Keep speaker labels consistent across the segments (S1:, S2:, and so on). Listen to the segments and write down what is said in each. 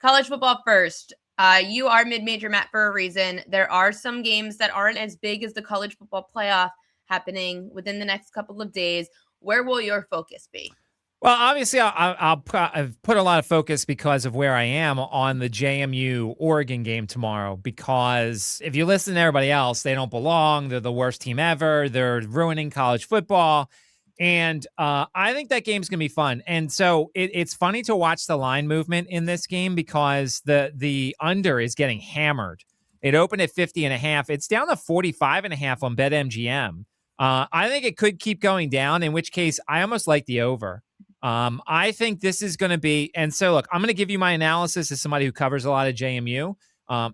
S1: College football first. You are mid-major, Matt, for a reason. There are some games that aren't as big as the college football playoff happening within the next couple of days. Where will your focus be?
S2: Well, obviously, I've put a lot of focus because of where I am on the JMU Oregon game tomorrow. Because if you listen to everybody else, they don't belong. They're the worst team ever. They're ruining college football. And I think that game's going to be fun. And so it's funny to watch the line movement in this game because the under is getting hammered. It opened at 50.5. It's down to 45.5 on BetMGM. I think it could keep going down, in which case I almost like the over. I think this is going to be, and so look, I'm going to give you my analysis as somebody who covers a lot of JMU.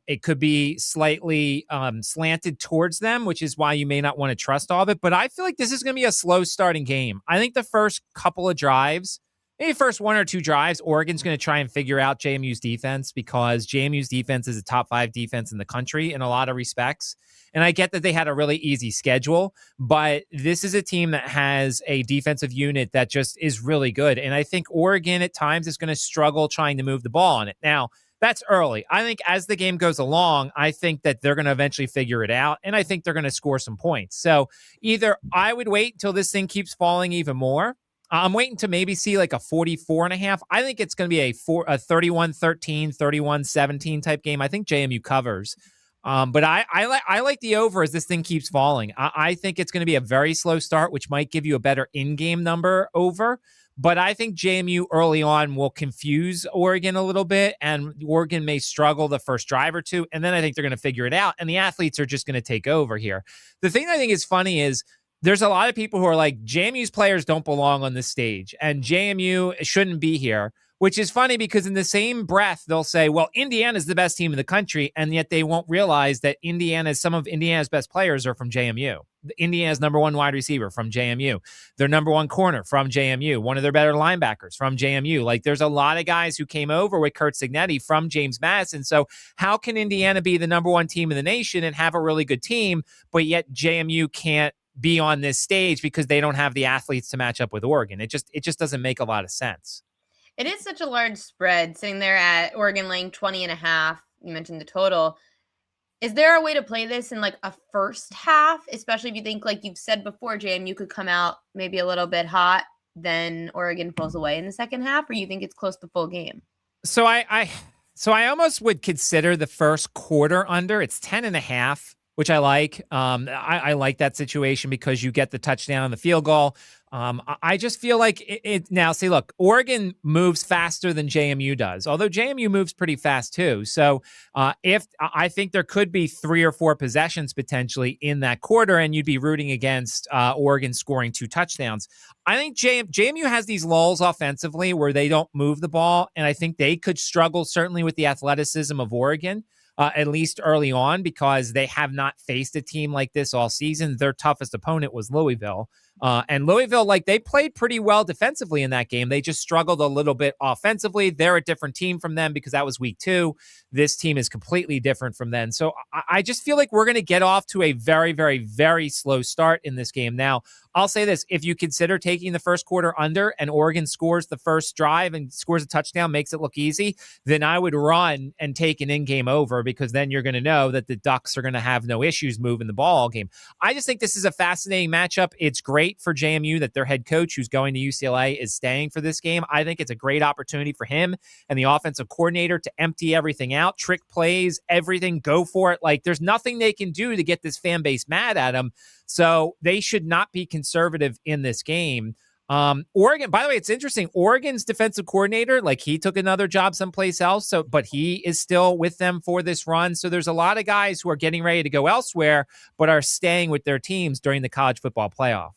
S2: It could be slightly slanted towards them, which is why you may not want to trust all of it. But I feel like this is going to be a slow starting game. I think the first couple of drives, maybe first one or two drives, Oregon's going to try and figure out JMU's defense because JMU's defense is a top 5 defense in the country in a lot of respects. And I get that they had a really easy schedule, but this is a team that has a defensive unit that just is really good. And I think Oregon at times is going to struggle trying to move the ball on it. Now, that's early. I think as the game goes along, I think that they're going to eventually figure it out, and I think they're going to score some points. So either I would wait until this thing keeps falling even more. I'm waiting to maybe see like a 44.5. I think it's going to be a 31-13, 31-17 type game. I think JMU covers. But I like the over as this thing keeps falling. I think it's going to be a very slow start, which might give you a better in-game number over. But I think JMU early on will confuse Oregon a little bit, and Oregon may struggle the first drive or two, and then I think they're going to figure it out, and the athletes are just going to take over here. The thing I think is funny is there's a lot of people who are like, JMU's players don't belong on this stage, and JMU shouldn't be here. Which is funny because in the same breath, they'll say, well, Indiana's the best team in the country, and yet they won't realize that some of Indiana's best players are from JMU. Indiana's number 1 wide receiver from JMU. Their number 1 corner from JMU. One of their better linebackers from JMU. Like, there's a lot of guys who came over with Curt Cignetti from James Madison. So how can Indiana be the number 1 team in the nation and have a really good team, but yet JMU can't be on this stage because they don't have the athletes to match up with Oregon? It just doesn't make a lot of sense.
S1: It is such a large spread sitting there at Oregon laying 20.5. You mentioned the total. Is there a way to play this in like a first half, especially if you think, like you've said before, JMU could come out maybe a little bit hot, then Oregon pulls away in the second half, or you think it's close to full game?
S2: So I almost would consider the first quarter under. It's 10.5, which I like. I like that situation because you get the touchdown and the field goal. I just feel like it now. See, look, Oregon moves faster than JMU does, although JMU moves pretty fast too. So if I think there could be 3 or 4 possessions potentially in that quarter, and you'd be rooting against Oregon scoring 2 touchdowns. I think JMU has these lulls offensively where they don't move the ball, and I think they could struggle certainly with the athleticism of Oregon. At least early on, because they have not faced a team like this all season. Their toughest opponent was Louisville. And Louisville, like, they played pretty well defensively in that game. They just struggled a little bit offensively. They're a different team from them because that was week 2. This team is completely different from them. So I just feel like we're going to get off to a very, very, very slow start in this game. Now, I'll say this. If you consider taking the first quarter under and Oregon scores the first drive and scores a touchdown, makes it look easy, then I would run and take an in-game over, because then you're going to know that the Ducks are going to have no issues moving the ball all game. I just think this is a fascinating matchup. It's great for JMU that their head coach, who's going to UCLA, is staying for this game. I think it's a great opportunity for him and the offensive coordinator to empty everything out, trick plays, everything, go for it. Like, there's nothing they can do to get this fan base mad at them. So they should not be conservative in this game. Oregon, by the way, it's interesting. Oregon's defensive coordinator, like, he took another job someplace else, but he is still with them for this run. So there's a lot of guys who are getting ready to go elsewhere, but are staying with their teams during the college football playoff.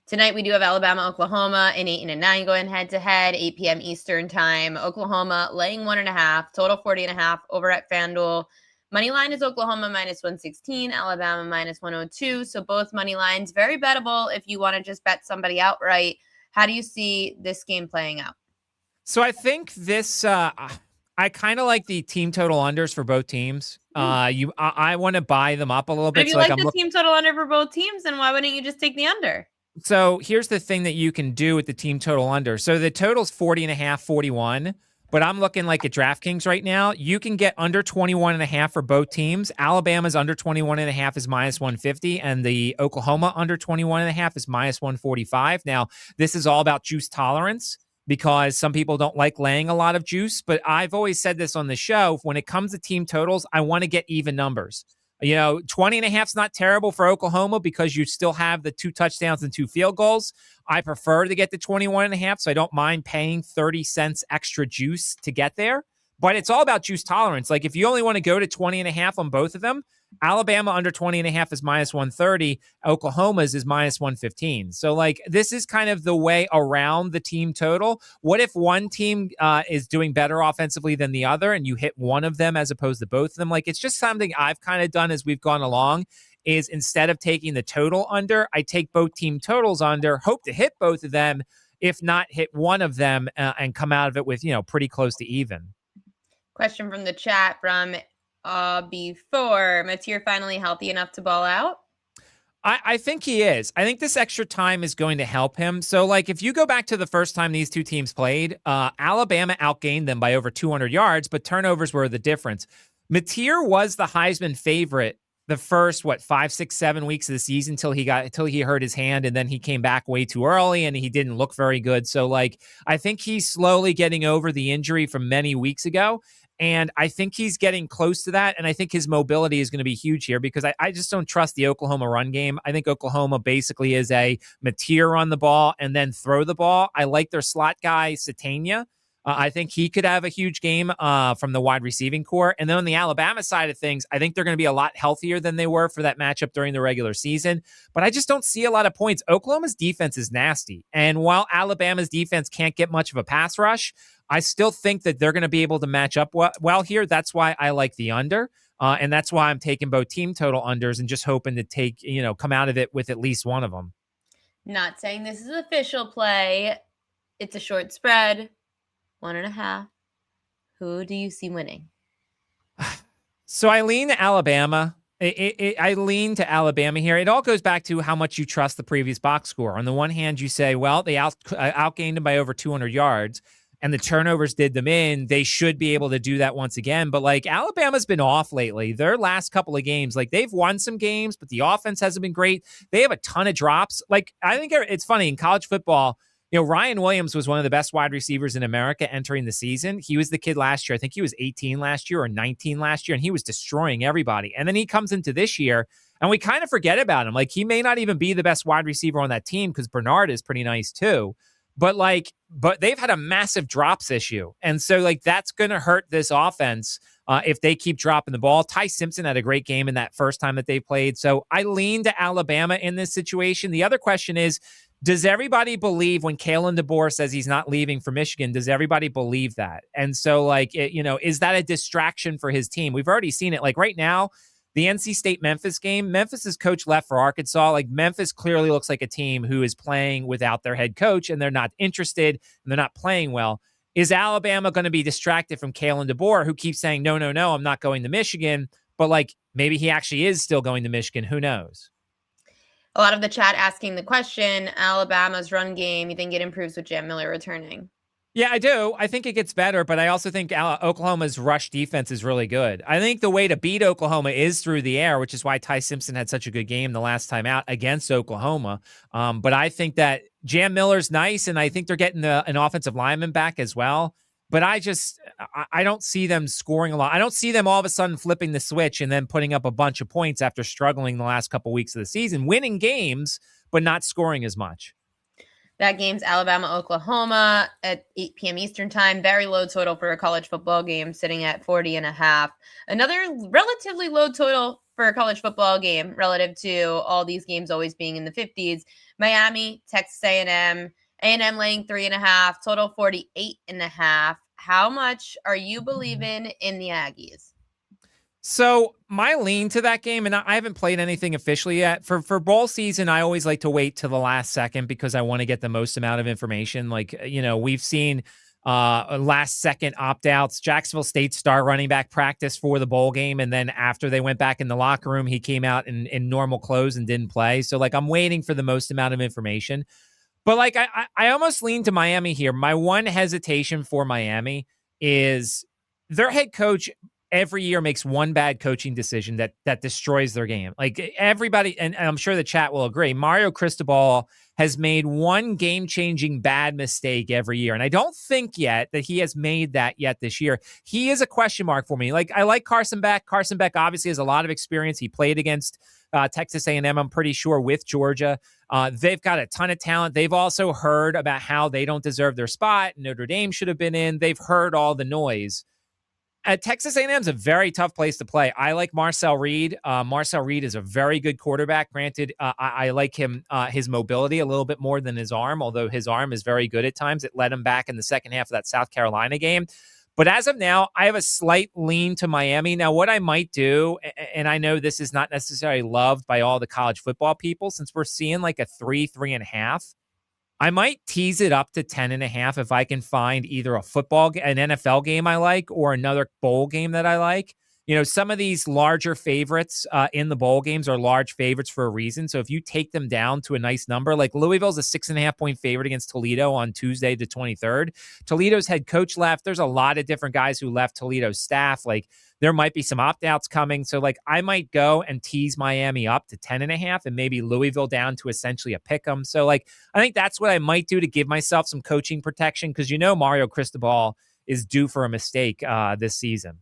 S1: Tonight we do have Alabama, Oklahoma, an 8 and a 9 going head to head, 8 p.m. Eastern time. Oklahoma laying 1.5, total 40.5 over at FanDuel. Money line is Oklahoma minus 116, Alabama minus 102. So both money lines, very bettable if you want to just bet somebody outright. How do you see this game playing out?
S2: So I think this, I kind of like the team total unders for both teams. I want to buy them up a little bit.
S1: If you like the team total under for both teams, then why wouldn't you just take the under?
S2: So here's the thing that you can do with the team total under. So the total's 40.5, 41. but I'm looking like at DraftKings right now. You can get under 21.5 for both teams. Alabama's under 21.5 is minus 150, and the Oklahoma under 21.5 is minus 145. Now, this is all about juice tolerance because some people don't like laying a lot of juice, but I've always said this on the show. When it comes to team totals, I want to get even numbers. 20.5 is not terrible for Oklahoma because you still have the 2 touchdowns and 2 field goals. I prefer to get the 21.5, so I don't mind paying 30 cents extra juice to get there. But it's all about juice tolerance. Like if you only want to go to 20.5 on both of them, Alabama under 20.5 is minus 130. Oklahoma's is minus 115. So like this is kind of the way around the team total. What if one team is doing better offensively than the other and you hit one of them as opposed to both of them? Like it's just something I've kind of done as we've gone along is instead of taking the total under, I take both team totals under, hope to hit both of them, if not hit one of them and come out of it with, pretty close to even.
S1: Question from the chat from before. Matir finally healthy enough to ball out?
S2: I think he is. I think this extra time is going to help him. So, like, if you go back to the first time these two teams played, Alabama outgained them by over 200 yards, but turnovers were the difference. Matir was the Heisman favorite the first, 5, 6, 7 weeks of the season until he hurt his hand, and then he came back way too early, and he didn't look very good. So, like, I think he's slowly getting over the injury from many weeks ago. And I think he's getting close to that. And I think his mobility is going to be huge here because I just don't trust the Oklahoma run game. I think Oklahoma basically is a Matir on the ball and then throw the ball. I like their slot guy, Satania. I think he could have a huge game from the wide receiving core. And then on the Alabama side of things, I think they're going to be a lot healthier than they were for that matchup during the regular season. But I just don't see a lot of points. Oklahoma's defense is nasty. And while Alabama's defense can't get much of a pass rush, I still think that they're going to be able to match up well here. That's why I like the under. And that's why I'm taking both team total unders and just hoping to come out of it with at least one of them.
S1: Not saying this is official play. It's a short spread. 1.5. Who do you see winning?
S2: So I lean to Alabama. I lean to Alabama here. It all goes back to how much you trust the previous box score. On the one hand, you say, well, they outgained them by over 200 yards. And the turnovers did them in. They should be able to do that once again. But like Alabama's been off lately. Their last couple of games, like they've won some games, but the offense hasn't been great. They have a ton of drops. Like I think it's funny in college football, Ryan Williams was one of the best wide receivers in America entering the season. He was the kid last year. I think he was 18 last year or 19 last year, and he was destroying everybody. And then he comes into this year, and we kind of forget about him. Like he may not even be the best wide receiver on that team because Bernard is pretty nice too. But they've had a massive drops issue. And so that's going to hurt this offense if they keep dropping the ball. Ty Simpson had a great game in that first time that they played. So I lean to Alabama in this situation. The other question is, does everybody believe when Kalen DeBoer says he's not leaving for Michigan, does everybody believe that? And so is that a distraction for his team? We've already seen it. Like right now, the NC State-Memphis game, Memphis's coach left for Arkansas. Like Memphis clearly looks like a team who is playing without their head coach, and they're not interested, and they're not playing well. Is Alabama going to be distracted from Kalen DeBoer, who keeps saying, no, I'm not going to Michigan, but maybe he actually is still going to Michigan? Who knows?
S1: A lot of the chat asking the question, Alabama's run game, you think it improves with Jam Miller returning?
S2: Yeah, I do. I think it gets better, but I also think Oklahoma's rush defense is really good. I think the way to beat Oklahoma is through the air, which is why Ty Simpson had such a good game the last time out against Oklahoma. But I think that Jam Miller's nice, and I think they're getting an offensive lineman back as well. But I don't see them scoring a lot. I don't see them all of a sudden flipping the switch and then putting up a bunch of points after struggling the last couple weeks of the season, winning games, but not scoring as much.
S1: That game's Alabama-Oklahoma at 8 p.m. Eastern time. Very low total for a college football game, sitting at 40.5. Another relatively low total for a college football game relative to all these games always being in the 50s. Miami, Texas A&M laying 3.5, total 48.5. How much are you believing in the Aggies?
S2: So my lean to that game, and I haven't played anything officially yet. For bowl season, I always like to wait till the last second because I want to get the most amount of information. We've seen last second opt-outs. Jacksonville State star running back practice for the bowl game, and then after they went back in the locker room, he came out in normal clothes and didn't play. So I'm waiting for the most amount of information. But I almost lean to Miami here. My one hesitation for Miami is their head coach every year makes one bad coaching decision that destroys their game. Like everybody, and I'm sure the chat will agree, Mario Cristobal has made one game-changing bad mistake every year. And I don't think yet that he has made that yet this year. He is a question mark for me. Like, I like Carson Beck. Carson Beck obviously has a lot of experience. He played against Texas A&M, I'm pretty sure, with Georgia. They've got a ton of talent. They've also heard about how they don't deserve their spot. Notre Dame should have been in. They've heard all the noise. Texas A&M is a very tough place to play. I like Marcel Reed. Marcel Reed is a very good quarterback. Granted, I like him, his mobility a little bit more than his arm, although his arm is very good at times. It led him back in the second half of that South Carolina game. But as of now, I have a slight lean to Miami. Now, what I might do, and I know this is not necessarily loved by all the college football people, since we're seeing like a 3.5, I might tease it up to 10.5 if I can find either an NFL game I like, or another bowl game that I like. You know, some of these larger favorites in the bowl games are large favorites for a reason. So if you take them down to a nice number, like Louisville's a 6.5-point favorite against Toledo on Tuesday the 23rd. Toledo's head coach left. There's a lot of different guys who left Toledo's staff. Like, there might be some opt-outs coming. So, like, I might go and tease Miami up to 10.5 and maybe Louisville down to essentially a pick 'em. So, like, I think that's what I might do to give myself some coaching protection, because, you know, Mario Cristobal is due for a mistake this season.